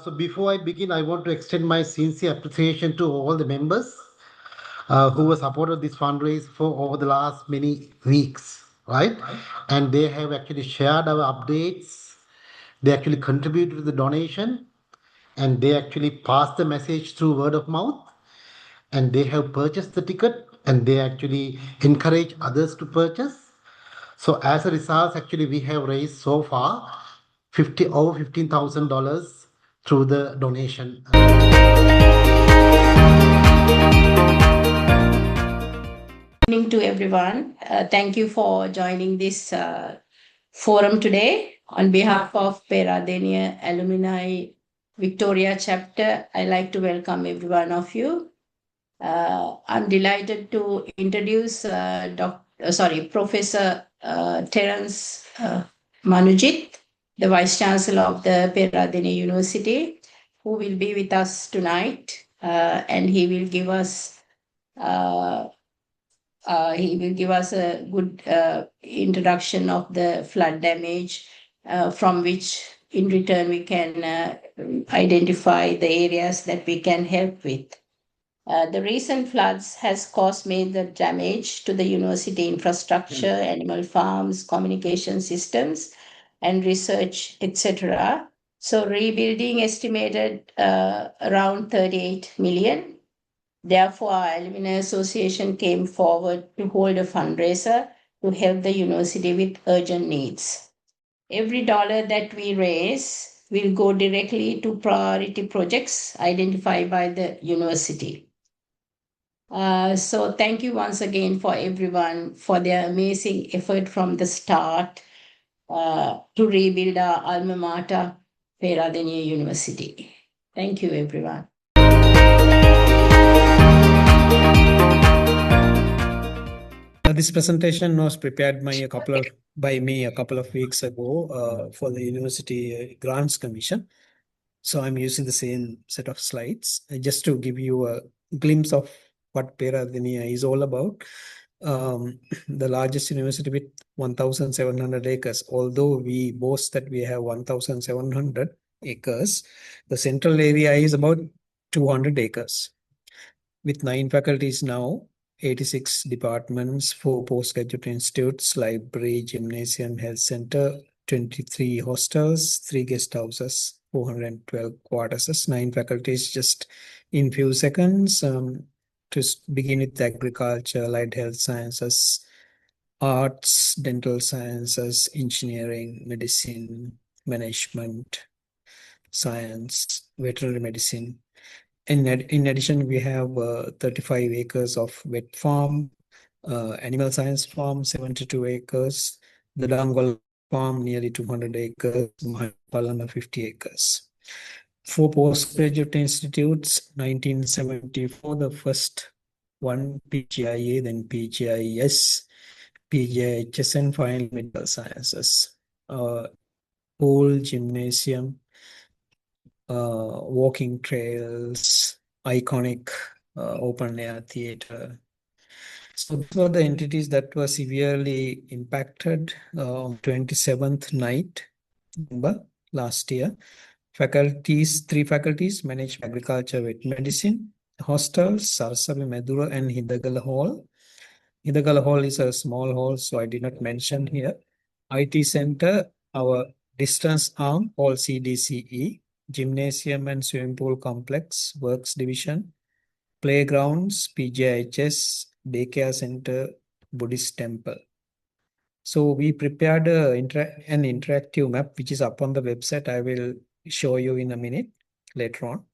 So before I begin, I want to extend my sincere appreciation to all the members who have supported this fundraise for over the last many weeks, right? And they have actually shared our updates. They actually contributed to the donation, and they actually passed the message through word of mouth, and they have purchased the ticket, and they actually encourage others to purchase. So as a result, actually, we have raised so far over $15,000 through the donation. Good evening to everyone. Thank you for joining this forum today. On behalf of Peradeniya Alumni Victoria Chapter, I'd like to welcome every one of you. I'm delighted to introduce Professor Terrence Madhujith, the Vice Chancellor of the Peradeniya University, who will be with us tonight, and he will give us a good introduction of the flood damage, from which in return we can identify the areas that we can help with. The recent floods has caused major damage to the university infrastructure, animal farms, communication systems, and research, etc. So rebuilding estimated around 38 million. Therefore, our Alumni Association came forward to hold a fundraiser to help the university with urgent needs. Every dollar that we raise will go directly to priority projects identified by the university. So thank you once again for everyone for their amazing effort from the start to rebuild our alma mater, Peradeniya University. Thank you, everyone. This presentation was prepared by me a couple of weeks ago for the University Grants Commission. So I'm using the same set of slides just to give you a glimpse of what Peradeniya is all about. The largest university with 1,700 acres. Although we boast that we have 1,700 acres, the central area is about 200 acres. With 9 faculties now, 86 departments, 4 postgraduate institutes, library, gymnasium, health center, 23 hostels, 3 guest houses, 412 quarters, 9 faculties. Just in few seconds, to begin with agriculture, allied health sciences, arts, dental sciences, engineering, medicine, management, science, veterinary medicine. In addition, we have 35 acres of wet farm, animal science farm, 72 acres, the Dangola farm, nearly 200 acres, Mahaweli 50 acres. 4 postgraduate institutes, 1974, the first one, PGIA, then PGIS, PGIHS, and finally medical sciences. Pool, gymnasium, walking trails, iconic open air theater. So these were the entities that were severely impacted on 27th night, November last year. Faculties, 3 faculties manage agriculture, vet medicine, hostels, Sarasavi Medura and Hidagala Hall. Hidagala Hall is a small hall, so I did not mention here. IT center, our distance arm, all CDCE. Gymnasium and swimming pool complex, works division, playgrounds, PGIHS, daycare center, Buddhist temple. So we prepared an interactive map which is up on the website. I will show you in a minute later on.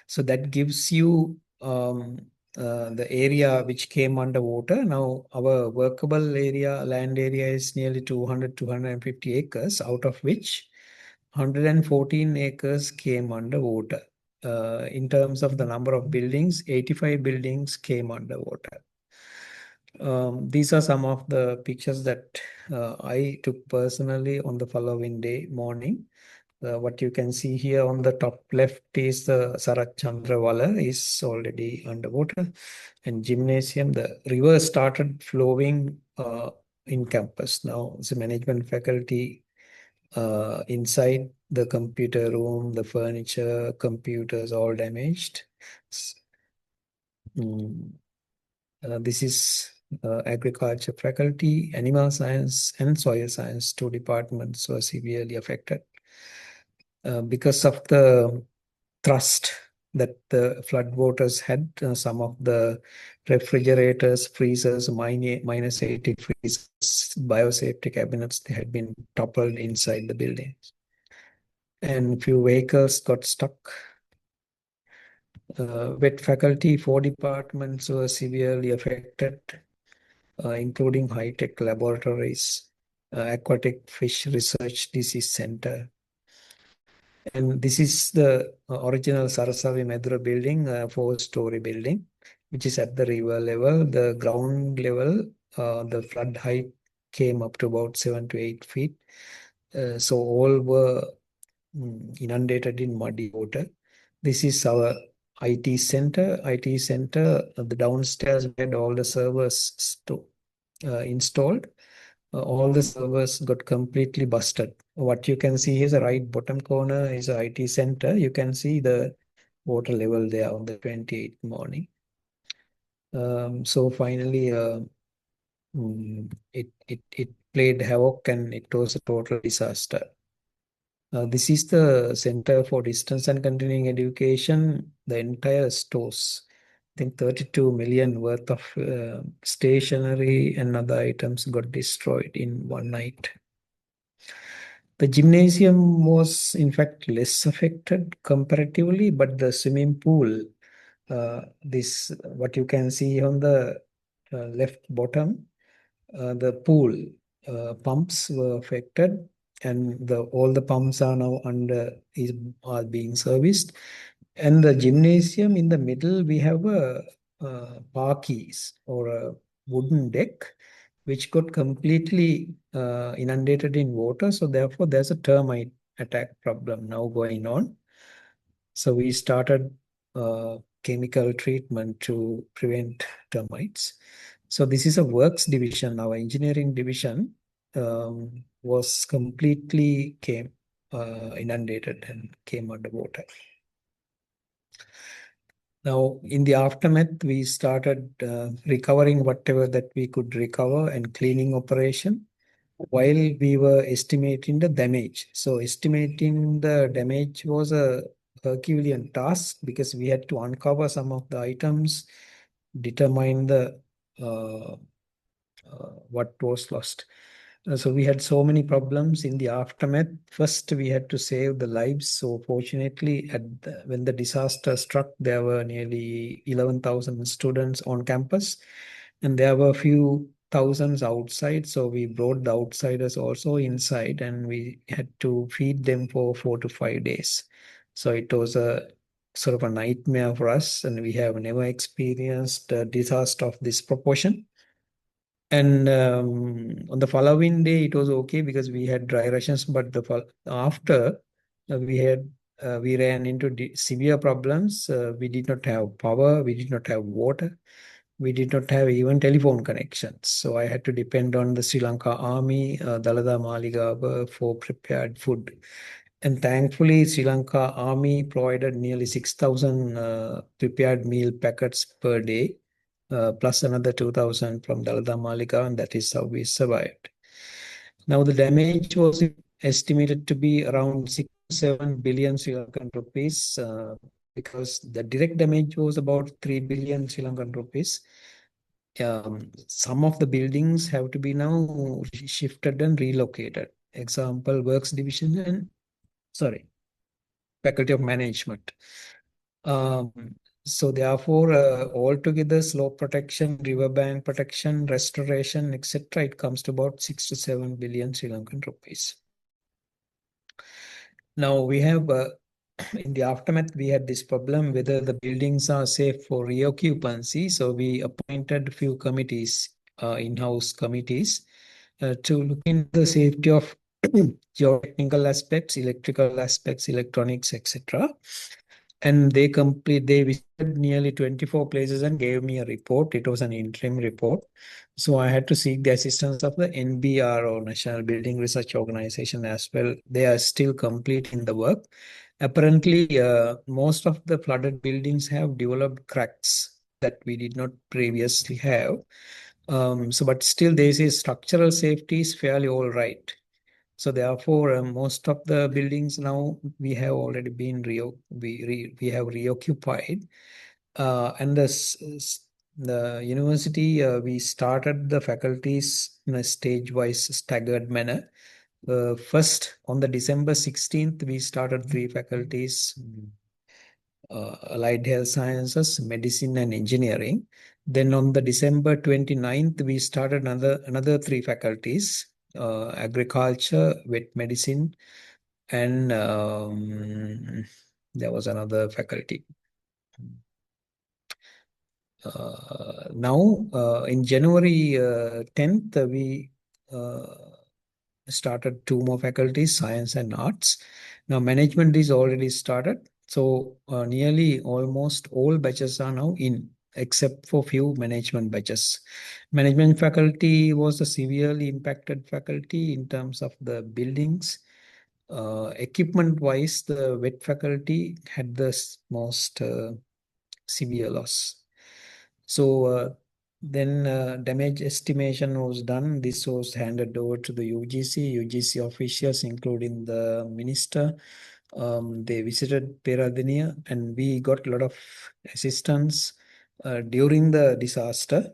So that gives you the area which came underwater. Now our workable area, land area is nearly 250 acres, out of which 114 acres came underwater. In terms of the number of buildings, 85 buildings came underwater. These are some of the pictures that I took personally on the following day morning. What you can see here on the top left is the Sarat Chandrawala is already underwater, and gymnasium. The river started flowing in campus. Now the management faculty inside the computer room, the furniture, computers all damaged. This is agriculture faculty, animal science and soil science, two departments were severely affected. Because of the thrust that the floodwaters had, some of the refrigerators, freezers, minus 80 freezers, biosafety cabinets, they had been toppled inside the buildings. And few vehicles got stuck. Wet faculty, 4 departments were severely affected, including high-tech laboratories, aquatic fish research disease center. And this is the original Sarasavi Medura building, 4-story building, which is at the river level. The ground level, the flood height came up to about 7 to 8 feet. So all were inundated in muddy water. This is our IT center. IT center, the downstairs we had all the servers installed. All the servers got completely busted. What you can see is the right bottom corner is the IT center. You can see the water level there on the 28th morning. So finally, it played havoc and it was a total disaster. This is the Center for Distance and Continuing Education. The entire stores, I think 32 million worth of stationery and other items got destroyed in one night. The gymnasium was in fact less affected comparatively, but the swimming pool, this what you can see on the left bottom, the pool pumps were affected, and all the pumps are now are being serviced. And the gymnasium in the middle, we have a parkies or a wooden deck which got completely inundated in water. So therefore, there's a termite attack problem now going on. So we started chemical treatment to prevent termites. So this is a works division. Our engineering division was completely inundated and came underwater. Now, in the aftermath, we started recovering whatever that we could recover and cleaning operation while we were estimating the damage. So estimating the damage was a Herculean task because we had to uncover some of the items, determine the what was lost. So we had so many problems in the aftermath. First, we had to save the lives. So fortunately, when the disaster struck, there were nearly 11,000 students on campus, and there were a few thousands outside. So we brought the outsiders also inside, and we had to feed them for 4 to 5 days. So it was a sort of a nightmare for us, and we have never experienced a disaster of this proportion. And on the following day, it was okay because we had dry rations. But after we ran into severe problems. We did not have power. We did not have water. We did not have even telephone connections. So I had to depend on the Sri Lanka Army, Dalada Maligawa for prepared food. And thankfully, Sri Lanka Army provided nearly 6,000 prepared meal packets per day. Plus another 2,000 from Dalada Malika, and that is how we survived. Now the damage was estimated to be around 6 to 7 billion Sri Lankan rupees because the direct damage was about 3 billion Sri Lankan rupees. Some of the buildings have to be now shifted and relocated. Example, Works Division and Faculty of Management. So therefore, altogether, slope protection, riverbank protection, restoration, etc., it comes to about 6 to 7 billion Sri Lankan rupees. Now we have, in the aftermath, we had this problem whether the buildings are safe for reoccupancy. So we appointed a few committees, in-house committees, to look into the safety of geotechnical aspects, electrical aspects, electronics, etc. And they visited nearly 24 places and gave me a report. It was an interim report. So I had to seek the assistance of the NBR, National Building Research Organization, as well. They are still completing the work. Apparently, most of the flooded buildings have developed cracks that we did not previously have. But still, they say structural safety is fairly all right. So therefore, most of the buildings now we have already been we have reoccupied, and the university we started the faculties in a stage-wise, staggered manner. First, on the December 16th, we started 3 faculties. Allied health sciences, medicine, and engineering. Then on the December 29th, we started another 3 faculties, agriculture, vet medicine, and there was another faculty. Now, in January 10th, we started 2 more faculties, science and arts. Now, management is already started. So, nearly almost all batches are now in, except for few management batches. Management faculty was a severely impacted faculty in terms of the buildings. Equipment-wise, the vet faculty had the most severe loss. So then damage estimation was done. This was handed over to the UGC officials, including the minister. They visited Peradeniya, and we got a lot of assistance during the disaster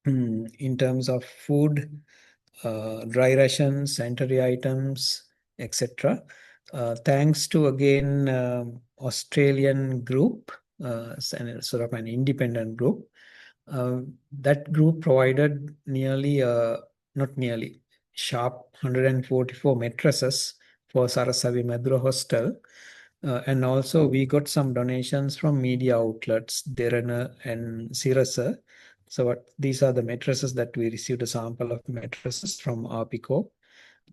in terms of food, dry rations, sanitary items, etc. Thanks to again Australian group, sort of an independent group. That group provided not nearly, sharp 144 mattresses for Sarasavi Madura Hostel. And also we got some donations from media outlets, Derana and Sirasa. So these are the mattresses that we received, a sample of mattresses from Arpico.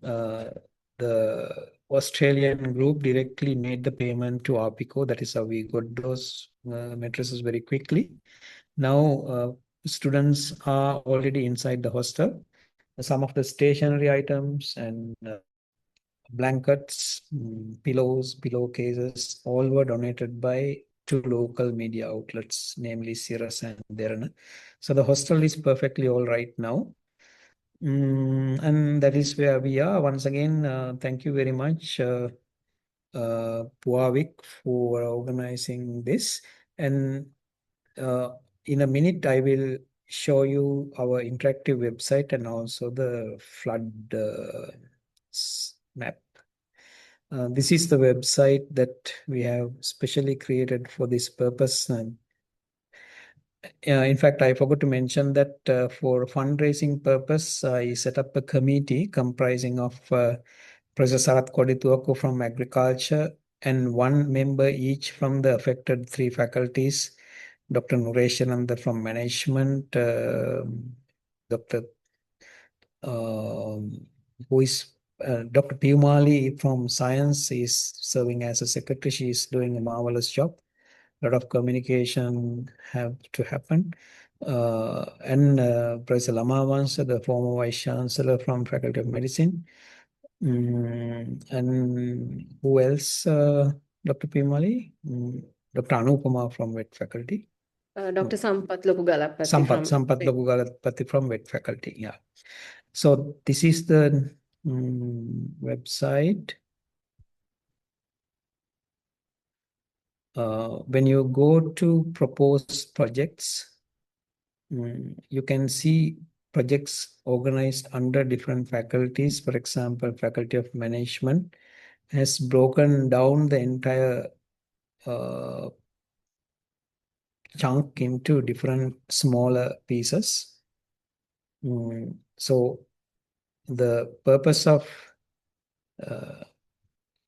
The Australian group directly made the payment to Arpico. That is how we got those mattresses very quickly. Now, students are already inside the hostel. Some of the stationery items and blankets, pillows, pillowcases, all were donated by 2 local media outlets, namely Siras and Derana. So the hostel is perfectly all right now. And that is where we are. Once again, thank you very much, Puavik, for organizing this. And in a minute, I will show you our interactive website and also the flood map. This is the website that we have specially created for this purpose. In fact, I forgot to mention that for fundraising purpose, I set up a committee comprising of Professor Sarath Kodituako from agriculture and 1 member each from the affected 3 faculties, Dr. Nureshananda from management, Dr. Who is Dr. Piumali from science is serving as a secretary. She is doing a marvelous job. A lot of communication have to happen. And Professor Lamavansa, the former Vice Chancellor from Faculty of Medicine. And who else? Dr. Piumali? Dr. Anupama from Vet Faculty. Dr. Sampath Lokugalapati Sampath Lokugalapati from Vet Faculty, yeah. So this is the website. When you go to proposed projects, you can see projects organized under different faculties. For example, Faculty of Management has broken down the entire chunk into different smaller pieces. So the purpose of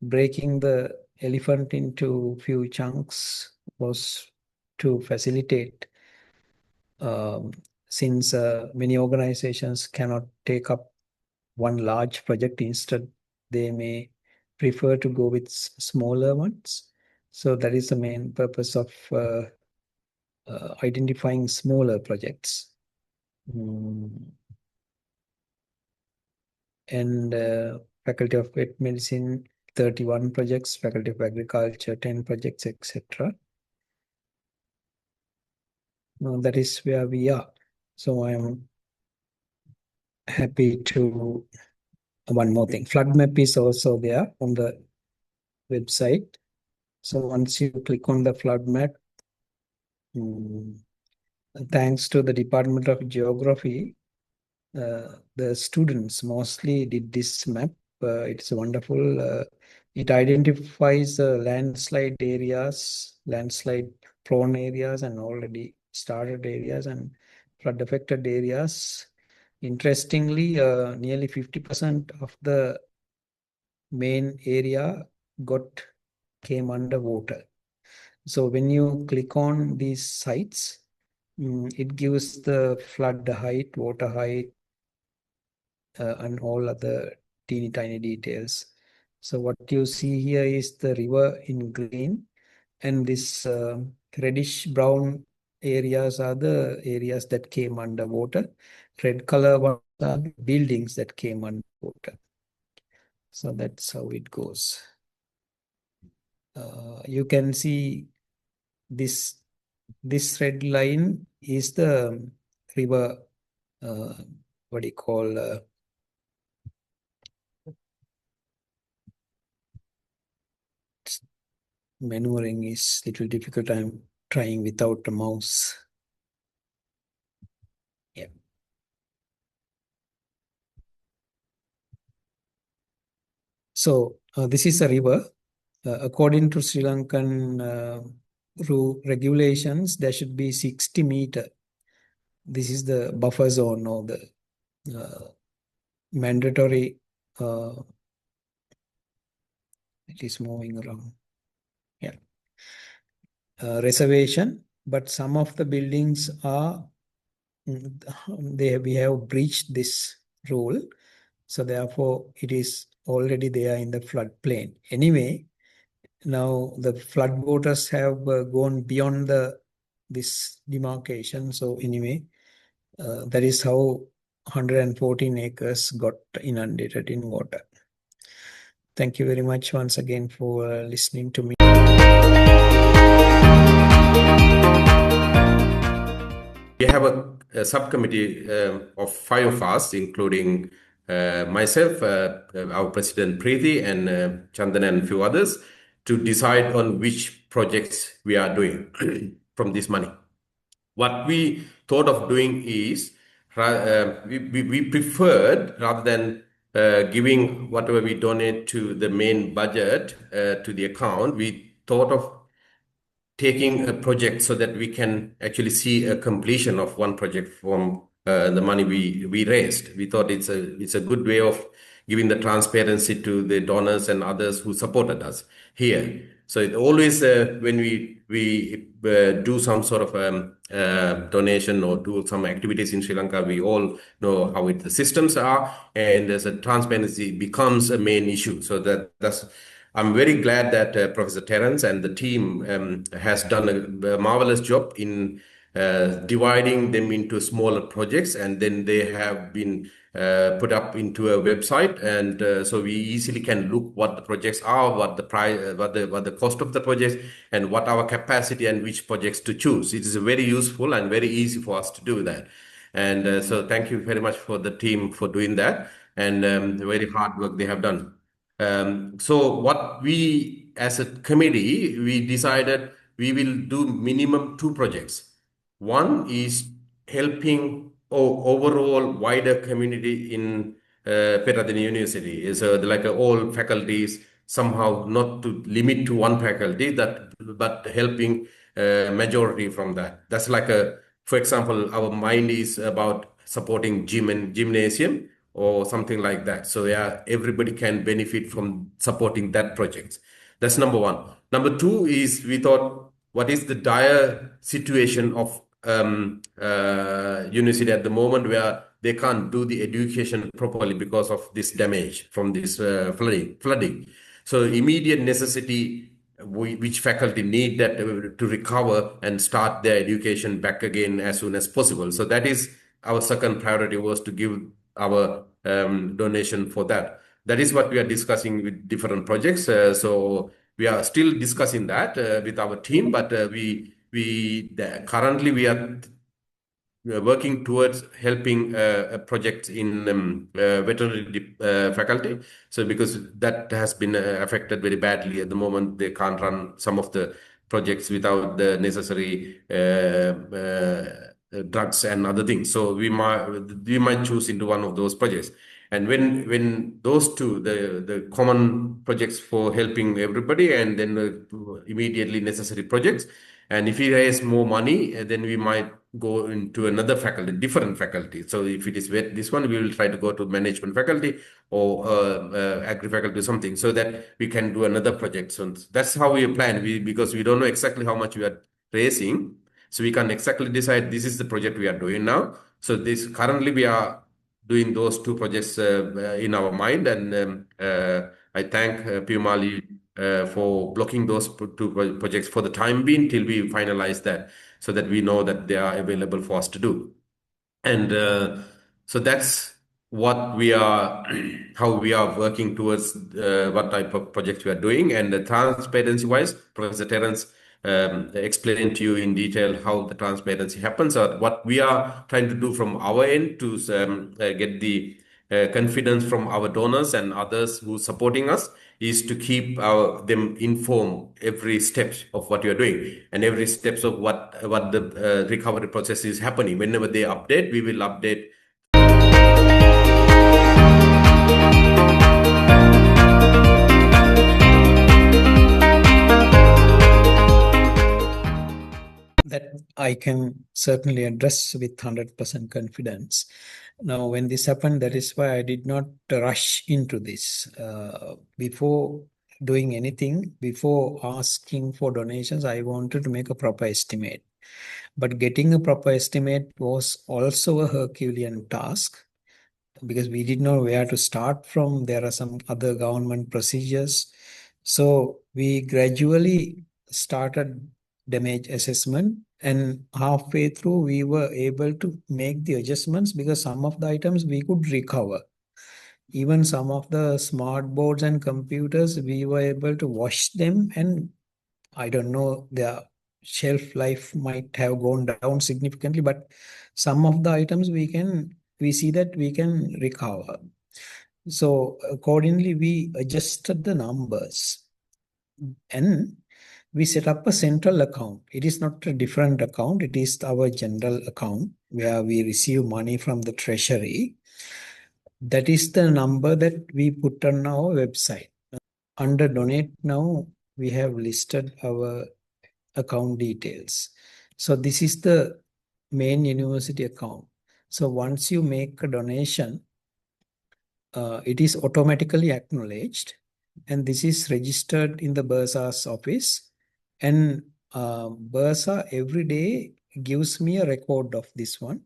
breaking the elephant into few chunks was to facilitate, since many organizations cannot take up one large project. Instead, they may prefer to go with smaller ones. So that is the main purpose of identifying smaller projects. And Faculty of Vet Medicine, 31 projects, Faculty of Agriculture, 10 projects, etc. Now that is where we are. So I'm happy to, one more thing, flood map is also there on the website. So once you click on the flood map, thanks to the Department of Geography, the students mostly did this map. It's wonderful. It identifies landslide areas, landslide prone areas, and already started areas and flood affected areas. Interestingly, nearly 50% of the main area came underwater. So when you click on these sites, it gives the flood height, water height, and all other teeny tiny details. So what you see here is the river in green, and this reddish brown areas are the areas that came underwater. Red color ones are the buildings that came underwater. So that's how it goes. You can see this red line is the river, what do you call, maneuvering is a little difficult. I'm trying without a mouse. Yeah. So this is a river. According to Sri Lankan regulations, there should be 60 meter. This is the buffer zone or the mandatory. It is moving around. Yeah. Reservation, but some of the buildings are we have breached this rule, so therefore it is already there in the floodplain. Anyway, now the flood waters have gone beyond this demarcation. So anyway, that is how 114 acres got inundated in water. Thank you very much once again for listening to me. We have a subcommittee of 5 of us, including myself, our President Preeti, and Chandan and a few others, to decide on which projects we are doing from this money. What we thought of doing is we preferred, rather than giving whatever we donate to the main budget to the account, we thought of taking a project so that we can actually see a completion of one project from the money we raised. We thought it's a good way of giving the transparency to the donors and others who supported us here. So it always when we do some sort of donation or do some activities in Sri Lanka, we all know how the systems are, and as a transparency becomes a main issue. So that's. I'm very glad that Professor Terrence and the team has done a marvelous job in dividing them into smaller projects, and then they have been put up into a website, and so we easily can look what the projects are, what the price, what the cost of the projects, and what our capacity and which projects to choose. It is very useful and very easy for us to do that. And so thank you very much for the team for doing that, and the very hard work they have done. So what we, as a committee, we decided we will do minimum 2 projects. One is helping overall wider community in Peradeniya University. Is like all faculties, somehow not to limit to one faculty, but helping majority from that. That's like for example, our mind is about supporting gym and gymnasium, or something like that. So yeah, everybody can benefit from supporting that project. That's number one. Number 2 is we thought, what is the dire situation of university at the moment, where they can't do the education properly because of this damage from this flooding. So immediate necessity which faculty need that to recover and start their education back again as soon as possible. So that is our second priority, was to give our donation for that. That is what we are discussing with different projects. So we are still discussing that with our team, but currently we are working towards helping a project in veterinary faculty. So because that has been affected very badly at the moment, they can't run some of the projects without the necessary drugs and other things. So we might choose into one of those projects. And when those two, the common projects for helping everybody, and then the immediately necessary projects, and if we raise more money, then we might go into another faculty, different faculty. So if it is this one, we will try to go to management faculty or agri faculty or something, so that we can do another project. So that's how we plan. Because we don't know exactly how much we are raising, so we can exactly decide this is the project we are doing now. So this currently we are doing those two projects in our mind, and I thank Pimali for blocking those two projects for the time being till we finalize that, so that we know that they are available for us to do. And so that's what we are, how we are working towards what type of projects we are doing. And transparency-wise, Professor Terrence explained to you in detail how the transparency happens, or what we are trying to do from our end to get the confidence from our donors and others who are supporting us, is to keep them informed every step of what you're doing, and every steps of what the recovery process is happening. Whenever they update, we will update. That I can certainly address with 100% confidence. Now, when this happened, that is why I did not rush into this. Before doing anything, before asking for donations, I wanted to make a proper estimate. But getting a proper estimate was also a Herculean task, because we didn't know where to start from. There are some other government procedures. So we gradually started damage assessment, and halfway through we were able to make the adjustments, because some of the items we could recover. Even some of the smart boards and computers, we were able to wash them, and I don't know, their shelf life might have gone down significantly, but some of the items we see that we can recover. So accordingly, we adjusted the numbers, and we set up a central account. It is not a different account. It is our general account where we receive money from the treasury. That is the number that we put on our website. Under donate now, we have listed our account details. So this is the main university account. So once you make a donation, it is automatically acknowledged, and this is registered in the Bursa's office. And Bursa every day gives me a record of this one,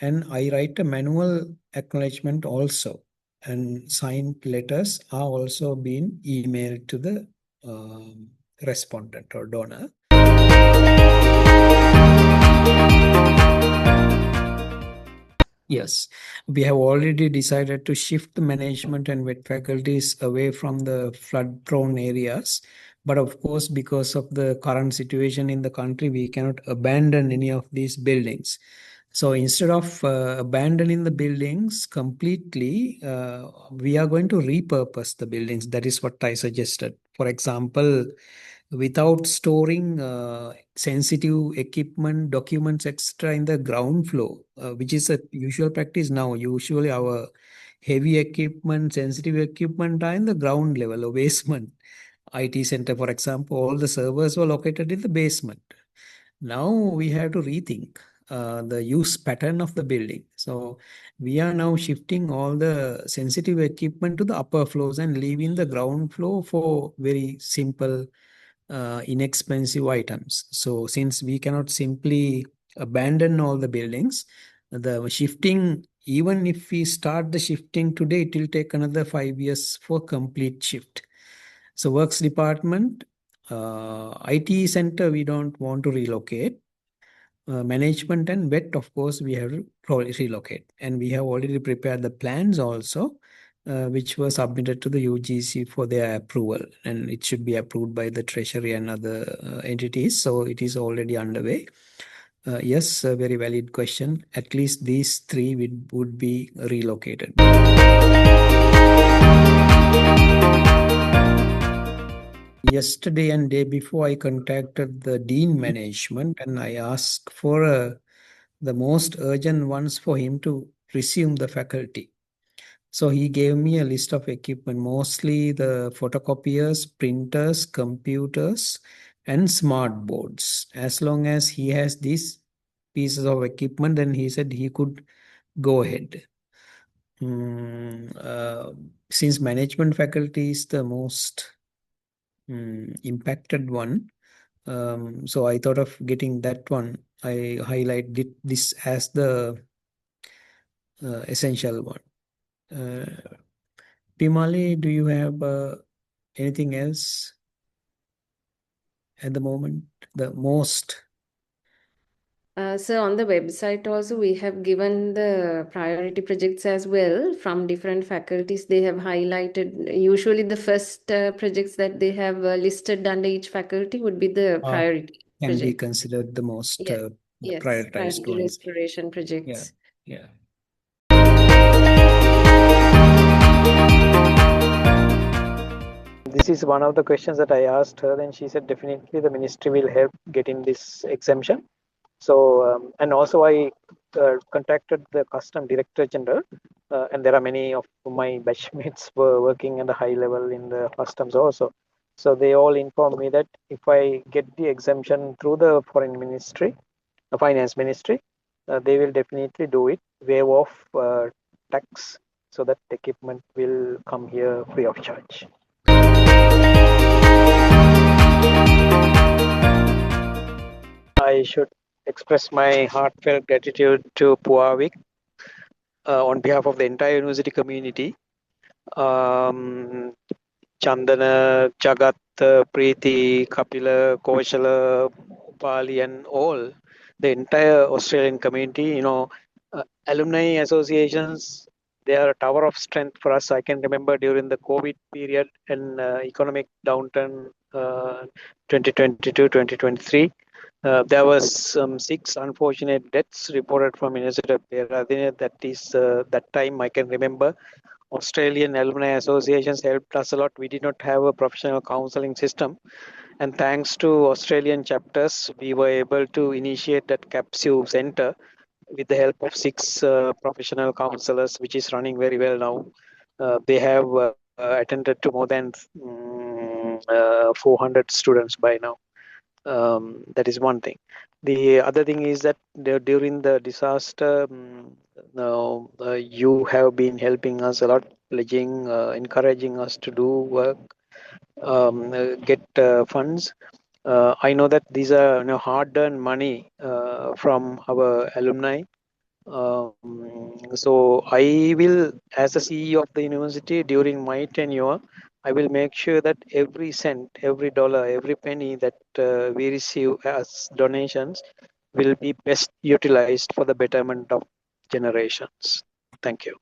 and I write a manual acknowledgement also, and signed letters are also being emailed to the respondent or donor. Yes, we have already decided to shift the management and vet faculties away from the flood-prone areas. But of course, because of the current situation in the country, we cannot abandon any of these buildings. So instead of abandoning the buildings completely, we are going to repurpose the buildings. That is what I suggested. For example, without storing sensitive equipment, documents, etc. in the ground floor, which is a usual practice now. Usually our heavy equipment, sensitive equipment are in the ground level or basement. IT center, for example, all the servers were located in the basement. Now we have to rethink the use pattern of the building. So we are now shifting all the sensitive equipment to the upper floors and leaving the ground floor for very simple inexpensive items. So since we cannot simply abandon all the buildings, the shifting, even if we start the shifting today, it will take another 5 years for complete shift. So works department IT center, we don't want to relocate. Management and vet, of course, we have to probably relocate. And we have already prepared the plans also, which were submitted to the UGC for their approval. And it should be approved by the Treasury and other entities. So it is already underway. Yes, a very valid question. At least these three would be relocated. Yesterday and day before, I contacted the Dean Management and I asked for the most urgent ones for him to resume the faculty. So he gave me a list of equipment, mostly the photocopiers, printers, computers, and smart boards. As long as he has these pieces of equipment, then he said he could go ahead. Since management faculty is the most impacted one, so I thought of getting that one. I highlighted this as the essential one. Pimali, do you have anything else at the moment? The most? So on the website also, we have given the priority projects as well from different faculties. They have highlighted, usually the first projects that they have listed under each faculty would be the priority Can be project. considered the most Yes, prioritized priority one. restoration projects. Yeah. This is one of the questions that I asked her, and she said definitely the ministry will help getting this exemption. So, and also I contacted the Custom Director General, and there are many of my batchmates were working at the high level in the customs also. So they all informed me that if I get the exemption through the Foreign Ministry, the Finance Ministry, they will definitely do it, waive off tax, so that equipment will come here free of charge. I should express my heartfelt gratitude to Puavik on behalf of the entire university community. Chandana, Jagat, Preeti, Kapila, Koshala, Upali, and all the entire Australian community. Alumni associations, they are a tower of strength for us. I can remember during the COVID period and economic downturn 2022-2023. There was some 6 unfortunate deaths reported from University of Peradeniya. That is that time I can remember. Australian Alumni Associations helped us a lot. We did not have a professional counseling system, and thanks to Australian chapters, we were able to initiate that capsule center with the help of 6 professional counselors, which is running very well now. They have attended to more than 400 students by now. That is one thing. The other thing is that during the disaster, you have been helping us a lot, pledging, encouraging us to do work, get funds. I know that these are hard-earned money from our alumni. So I will, as a CEO of the university during my tenure, I will make sure that every cent, every dollar, every penny that we receive as donations will be best utilized for the betterment of generations. Thank you.